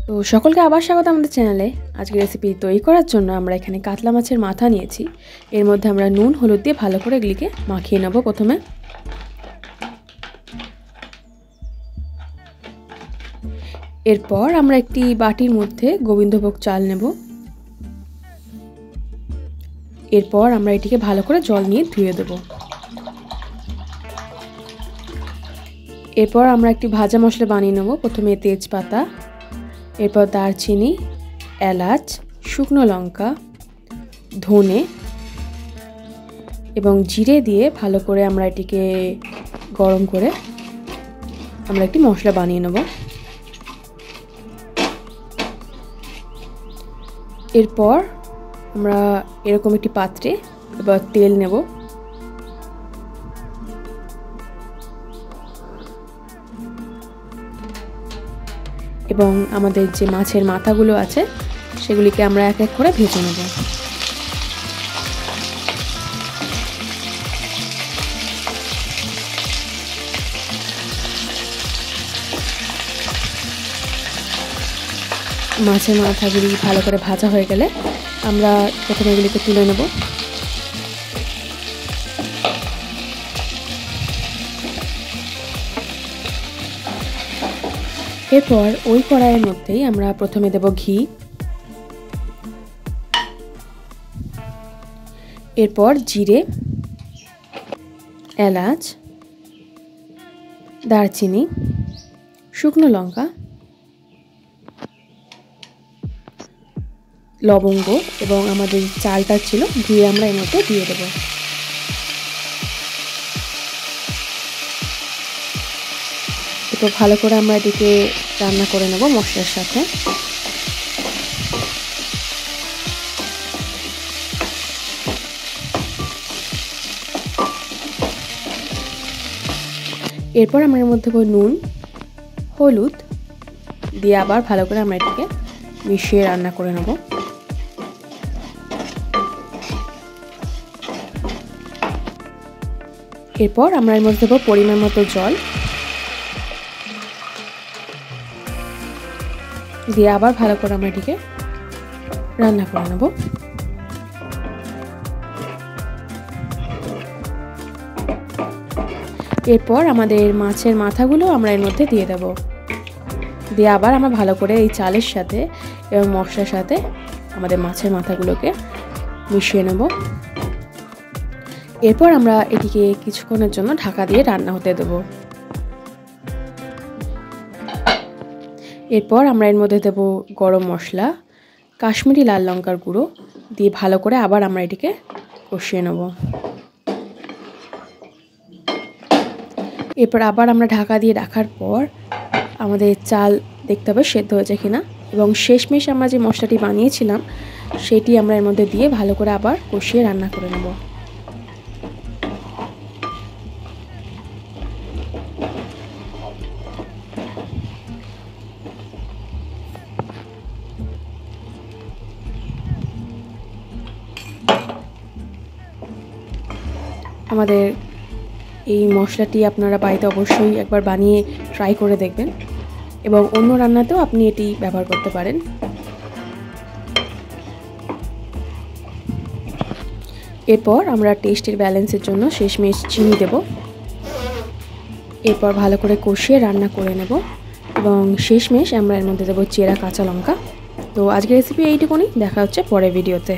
তো সকলকে আবার স্বাগত আমাদের চ্যানেলে। আজকে রেসিপি তৈরি করার জন্য আমরা এখানে কাতলা মাছের মাথা নিয়েছি। এর মধ্যে আমরা নুন হলুদ দিয়ে ভালো করে এগুলিকে মাখিয়ে নেব। প্রথমে এরপর আমরা একটি বাটির মধ্যে গোবিন্দভোগ চাল নেব। এরপর আমরা এটিকে ভালো করে জল নিয়ে ধুয়ে দেব। এরপর আমরা একটি ভাজা মশলা বানিয়ে নেব। প্রথমে তেজপাতা, এরপর দারচিনি, এলাচ, শুকনো লঙ্কা, ধনে এবং জিরে দিয়ে ভালো করে আমরা এটিকে গরম করে আমরা একটি মশলা বানিয়ে নেব। এরপর আমরা এরকম একটি পাত্রে এবার তেল নেব। এবং আমাদের যে মাছের মাথাগুলো আছে সেগুলিকে আমরা এক এক করে ভেজে নেব। মাছের মাথাগুলি ভালো করে ভাজা হয়ে গেলে আমরা প্রথমে এগুলিকে তুলে নেব। এরপর ওই কড়াইয়ের মধ্যেই আমরা প্রথমে দেব ঘি, এরপর জিরে, এলাচ, দারচিনি, শুকনো লঙ্কা, লবঙ্গ এবং আমাদের চালটা ছিল ধুয়ে আমরা এর মধ্যে দিয়ে দেব। এরপর ভালো করে আমরা এটিকে রান্না করে নেব মশলার সাথে। এরপর আমরা এর মধ্যে নুন হলুদ দিয়ে আবার ভালো করে আমরা এটিকে মিশিয়ে রান্না করে নেব। এরপর আমরা এর মধ্যে দেবো পরিমাণ মতো জল দিয়ে আবার ভালো করে আমরা এটিকে রান্না করে নেব। এরপর আমাদের মাছের মাথাগুলো আমরা এর মধ্যে দিয়ে দেব। দিয়ে আবার আমরা ভালো করে এই চালের সাথে এবং মশলার সাথে আমাদের মাছের মাথাগুলোকে মিশিয়ে নেব। এরপর আমরা এটিকে কিছুক্ষণের জন্য ঢাকা দিয়ে রান্না হতে দেব। এরপর আমরা এর মধ্যে দেব গরম মশলা, কাশ্মীরি লাল লঙ্কার গুঁড়ো দিয়ে ভালো করে আবার আমরা এটিকে কষিয়ে নেব। এরপর আবার আমরা ঢাকা দিয়ে রাখার পর আমাদের চাল দেখতে হবে সেদ্ধ হয়েছে কিনা, এবং শেষমেশ আমরা যে মশলাটি বানিয়েছিলাম সেটি আমরা এর মধ্যে দিয়ে ভালো করে আবার কষিয়ে রান্না করে নেব। আমাদের এই মশলাটি আপনারা বাড়িতে অবশ্যই একবার বানিয়ে ট্রাই করে দেখবেন এবং অন্য রান্নাতেও আপনি এটি ব্যবহার করতে পারেন। এরপর আমরা টেস্টের ব্যালেন্সের জন্য শেষমেশ চিনি দেব। এরপর ভালো করে কষিয়ে রান্না করে নেব এবং শেষমেশ আমরা এর মধ্যে দেবো চেরা কাঁচা লঙ্কা। তো আজকের রেসিপি এইটুকুনি, দেখা হচ্ছে পরের ভিডিওতে।